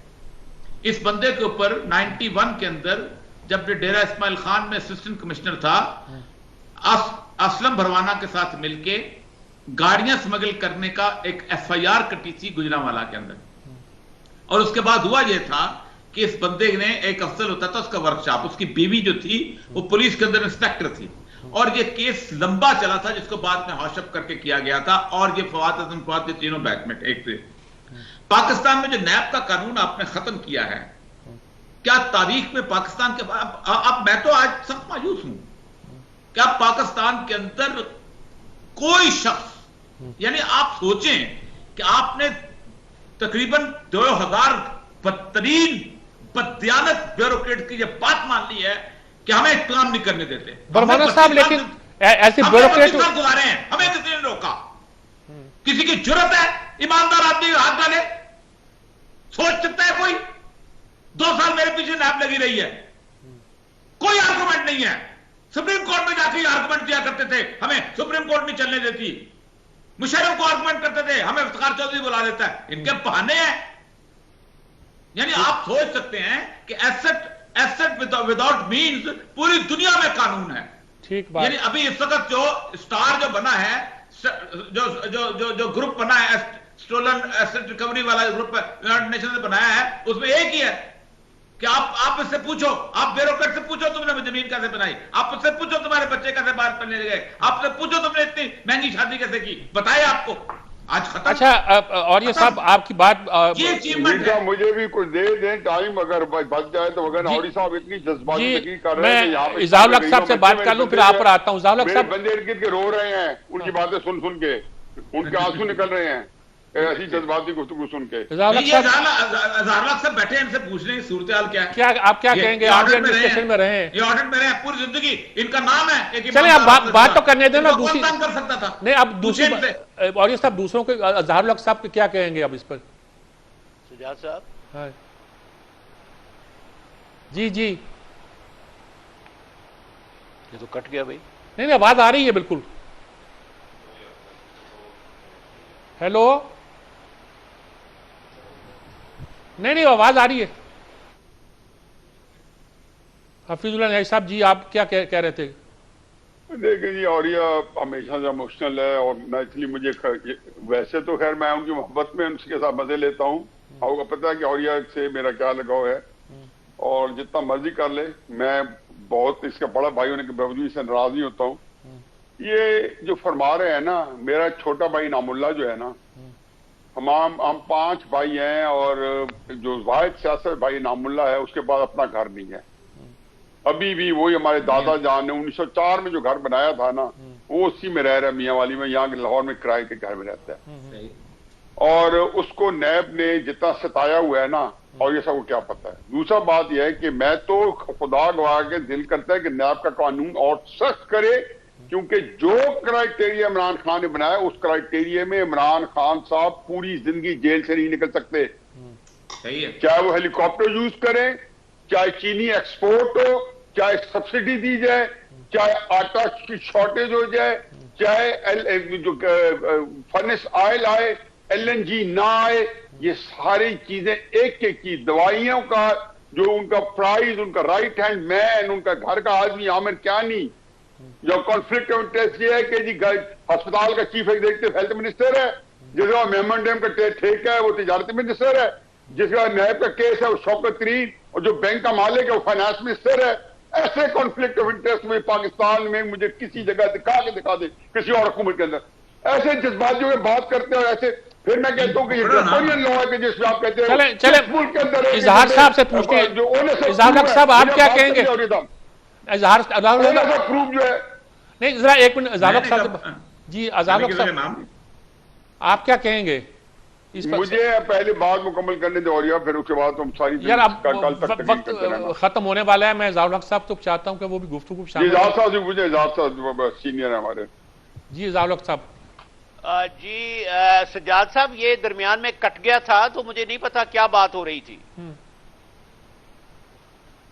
इस बंदे के ऊपर 91 के अंदर जब डेरा इस्माइल खान में असिस्टेंट कमिश्नर था, असलम भरवाना के साथ मिलके गाड़ियां स्मगल करने का एक FIR कटी थी गुजरांवाला के अंदर। और उसके बाद हुआ यह था कि इस बंदे ने, एक अफसर होता था उसका वर्कशॉप, उसकी बीवी जो थी वो पुलिस के अंदर इंस्पेक्टर थी, और ये केस लंबा चला था जिसको बाद में हौशअप करके किया गया था। और ये फवाद हसन फवाद, ये तीनों बैचमेट एक थे। पाकिस्तान में जो नैब का कानून आपने खत्म किया है, क्या तारीख में पाकिस्तान के अब मैं तो आज सख्त मायूस हूं, क्या पाकिस्तान के अंदर कोई शख्स, यानी आप सोचें कि आपने तकरीबन 2000 बदतरीन बददियानत ब्यूरोक्रेट की यह बात मान ली है कि हमें काम नहीं करने देते। बरमाना साहब, लेकिन ऐसे ब्यूरोक्रेट गुजारे हैं, हमें किसी ने रोका? किसी की जरूरत है ईमानदार आदमी हाथ डाले? सोच सकता है कोई? 2 साल मेरे पीछे नैब लगी रही है, कोई आर्गुमेंट नहीं है। सुप्रीम कोर्ट में जाकर आर्गुमेंट दिया करते थे, हमें सुप्रीम कोर्ट नहीं चलने देती। मुशर्रफ को आर्गुमेंट करते थे, हमें इफ्तिखार चौधरी बुला लेता है। इनके बहाने हैं। यानी आप सोच सकते हैं कि एसेट विदाउट मीन्स पूरी दुनिया में कानून है। ठीक बात। यानी अभी इस वक्त जो स्टार जो बना है, जो ग्रुप बना है, स्टोलन एसेट रिकवरी वाला ग्रुप यूनाइटेड नेशन ने बनाया है, उसमें एक ही है कि आप इससे पूछो, आप ब्यूरोक्रेट से पूछो तुमने जमीन कैसे बनाई, आप उससे पूछो तुम्हारे बच्चे कैसे बाहर पढ़ने गए, आपसे पूछो तुमने इतनी महंगी शादी कैसे की, बताए आपको। आज खत्म। अच्छा, और ये सब आपकी बात ये अचीवमेंट है। मुझे भी कुछ दे दें टाइम, अगर बच जाए तो। अगर औरी साहब इतनी जज्बाती तकरीर कर रहे हैं, मैं इज़ाउल हक साहब से बात कर लूं, फिर आप पर आता हूं। इज़ाउल हक साहब बंदे इर्द गिर्द के रो रहे हैं, उनकी बातें सुन सुन के उनके आंसू निकल रहे हैं ऐसी जज्बाती गुफ्तगू सुन के। इज़ाउल हक साहब बैठे हैं, इनसे पूछ रहे हैं सूरत हाल क्या है। क्या आप क्या कहेंगे? आप एडमिनिस्ट्रेशन में रहे, ये ऑडिट में रहे पूरी जिंदगी, इनका नाम है। चलिए आप बात तो करने देना। दूसरी कर सकता था नहीं, अब दूसरी और ये सब दूसरों के इज़ाउल हक साहब क्या कहेंगे अब इस पर? सजाद साहब। हाँ जी जी, ये तो कट गया भाई। नहीं आवाज आ रही है बिल्कुल। हेलो, नहीं आवाज आ रही है। हफीजुल्लाह न्याई साहब जी, आप क्या कह रहे थे? देखिए जी, औरिया हमेशा से इमोशनल है और नेचुरली मुझे वैसे तो खैर मैं उनकी मोहब्बत में उनके साथ मजे लेता हूँ। आपको पता है कि औरिया से मेरा क्या लगाव है, और जितना मर्जी कर ले, मैं बहुत इसका बड़ा भाई होने के बावजूद से नाराज नहीं होता हूँ। ये जो फरमा रहे हैं ना, मेरा छोटा भाई नामुल्ला जो है ना, हम 5 भाई हैं, और जो वाहिद सियासत भाई नामुल्ला है, उसके पास अपना घर नहीं है अभी भी। वही हमारे दादा जान ने 1904 में जो घर बनाया था ना, वो उसी में रह रहा है, मियाँ वाली में, यहाँ लाहौर में किराए के घर में रहता है। और उसको नैब ने जितना सताया हुआ है ना, और ये सबको क्या पता है। दूसरा बात यह है कि मैं तो खुदा गवाह के दिल करता है कि नैब का कानून और सख्त करे, क्योंकि जो क्राइटेरिया इमरान खान ने बनाया, उस क्राइटेरिया में इमरान खान साहब पूरी जिंदगी जेल से नहीं निकल सकते। सही है। चाहे वो हेलीकॉप्टर यूज करें, चाहे चीनी एक्सपोर्ट हो, चाहे सब्सिडी दी जाए, चाहे आटा की शॉर्टेज हो जाए, चाहे जो फर्नेस ऑयल आए, LNG ना आए, ये सारी चीजें एक एक की, दवाइयों का जो उनका प्राइस, उनका राइट हैंड मैन, उनका घर का आदमी आमिर क्यानी, जो कॉन्फ्लिक्ट ऑफ इंटरेस्ट ये है कि जी अस्पताल का चीफ एग्जीक्यूटिव हेल्थ मिनिस्टर है, जिसका मेमन डैम का ठेका है वो तिजारती मिनिस्टर है, जिसका नैब का केस है वो शौकत तरीन, और जो बैंक का मालिक है वो फाइनेंस मिनिस्टर है। ऐसे कॉन्फ्लिक्ट ऑफ इंटरेस्ट में पाकिस्तान में मुझे किसी जगह दिखा दे किसी और हुकूमत के अंदर ऐसे जज्बात जो बात करते हैं, और ऐसे फिर मैं कहता हूँ कि ये ड्रैकोनियन लॉ है कि जिसमें आप कहते हैं चले के अंदर इजहार साहब से पूछते हैं। इजहार हक साहब, आप क्या कहेंगे? इजहार प्रूफ जो है, नहीं जरा एक मिनट इजहार हक साहब जी, इजहार हक साहब आप क्या कहेंगे? मुझे पहले बात मुकम्मल करने दो, और फिर उसके बाद तुम सारी यार अब वक्त खत्म होने वाला है। मैं इजहार हक साहब तो चाहता हूं कि वो भी गुफ्तगू शामिल। इजहार साहब से पूछे, इजहार साहब सीनियर है हमारे। जी इजहार हक साहब। जी सज्जाद साहब, ये दरमियान में कट गया था तो मुझे नहीं पता क्या बात हो रही थी।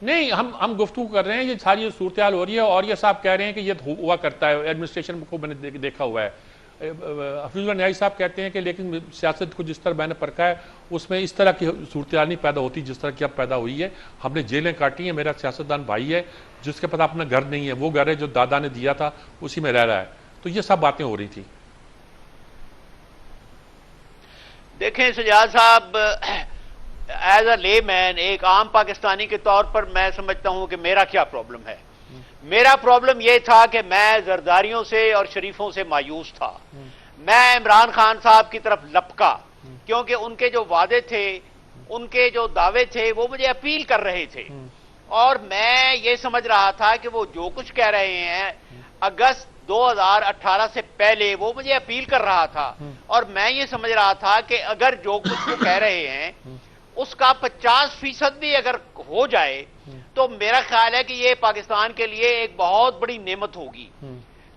नहीं, हम गुफ्तगू कर रहे हैं, ये सारी सूरत हाल हो रही है और ये साहब कह रहे हैं कि ये हुआ करता है, एडमिनिस्ट्रेशन को मैंने देखा हुआ है। हफीजुल्लाह न्याई साहब कहते हैं कि लेकिन सियासत को जिस तरह मैंने परखा है उसमें इस तरह की सूरत हाल नहीं पैदा होती जिस तरह की अब पैदा हुई है। हमने जेलें काटी हैं, मेरा सियासतदान भाई है जिसके पास अपना घर नहीं है, वो घर है जो दादा ने दिया था उसी में रह रहा है। तो ये सब बातें हो रही थी। देखें सजाद साहब, एज अ लेमैन, एक आम पाकिस्तानी के तौर पर मैं समझता हूं कि मेरा क्या प्रॉब्लम है। मेरा प्रॉब्लम यह था कि मैं जरदारियों से और शरीफों से मायूस था। मैं इमरान खान साहब की तरफ लपका क्योंकि उनके जो वादे थे, उनके जो दावे थे, वो मुझे अपील कर रहे थे और मैं ये समझ रहा था कि वो जो कुछ कह रहे हैं अगस्त 2018 से पहले वो मुझे अपील कर रहा था और मैं ये समझ रहा था कि अगर जो कुछ वो कह रहे हैं उसका 50% भी अगर हो जाए तो मेरा ख्याल है कि ये पाकिस्तान के लिए एक बहुत बड़ी नेमत होगी।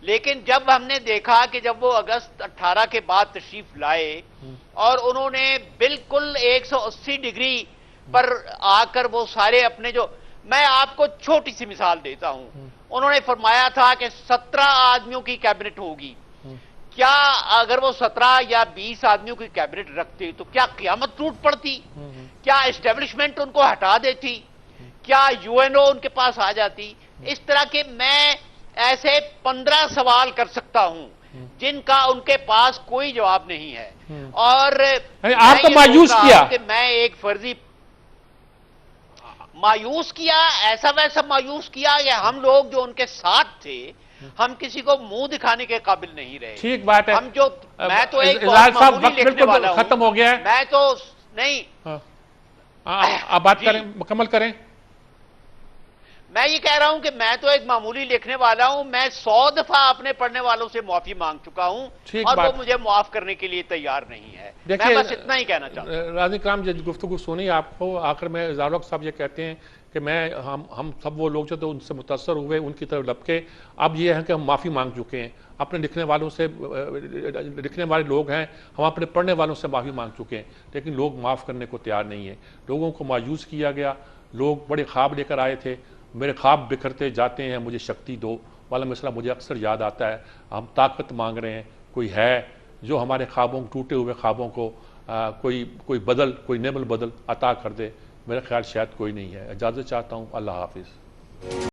लेकिन जब हमने देखा कि जब वो अगस्त 18 के बाद तशरीफ लाए और उन्होंने बिल्कुल 180 डिग्री पर आकर वो सारे अपने जो, मैं आपको छोटी सी मिसाल देता हूं, उन्होंने फरमाया था कि 17 आदमियों की कैबिनेट होगी। क्या अगर वो 17 या 20 आदमियों की कैबिनेट रखते तो क्या क़यामत टूट पड़ती? क्या एस्टेब्लिशमेंट उनको हटा देती? क्या यूएनओ उनके पास आ जाती? इस तरह के मैं ऐसे 15 सवाल कर सकता हूं जिनका उनके पास कोई जवाब नहीं है। और आपको मायूस किया कि मैं एक फर्जी मायूस किया, ऐसा वैसा मायूस किया कि हम लोग जो उनके साथ थे हम किसी को मुंह दिखाने के काबिल नहीं रहे। ठीक बात है। हम जो, मैं तो एक साहब लिखने वाला हूं, खत्म हो गया है। मैं तो नहीं, आप बात करें, मुकम्मल करें। मैं ये कह रहा हूं कि मैं तो एक मामूली लिखने वाला हूं। मैं 100 दफा अपने पढ़ने वालों से माफी मांग चुका हूं और वो मुझे माफ करने के लिए तैयार नहीं है। मैं बस इतना ही कहना चाहता हूं। राज़ी कराम, गुफ्तगू सुनी आपको। आखिर में ज़ारुक साहब ये कहते हैं कि हम सब वो लोग जो तो उनसे मुतासर हुए, उनकी तरफ लपके। अब ये है कि हम माफ़ी मांग चुके हैं अपने लिखने वालों से, लिखने वाले लोग हैं, हम अपने पढ़ने वालों से माफ़ी मांग चुके हैं, लेकिन लोग माफ़ करने को तैयार नहीं है। लोगों को मायूस किया गया, लोग बड़े ख्वाब लेकर आए थे, मेरे ख्वाब बिखरते जाते हैं, मुझे शक्ति दो वाला मसला मुझे अक्सर याद आता है। हम ताकत मांग रहे हैं, कोई है जो हमारे ख्वाबों, टूटे हुए ख्वाबों को कोई बदल, कोई नेमल बदल अता कर दे। मेरा ख्याल शायद कोई नहीं है। इजाज़त चाहता हूँ। अल्लाह हाफिज़।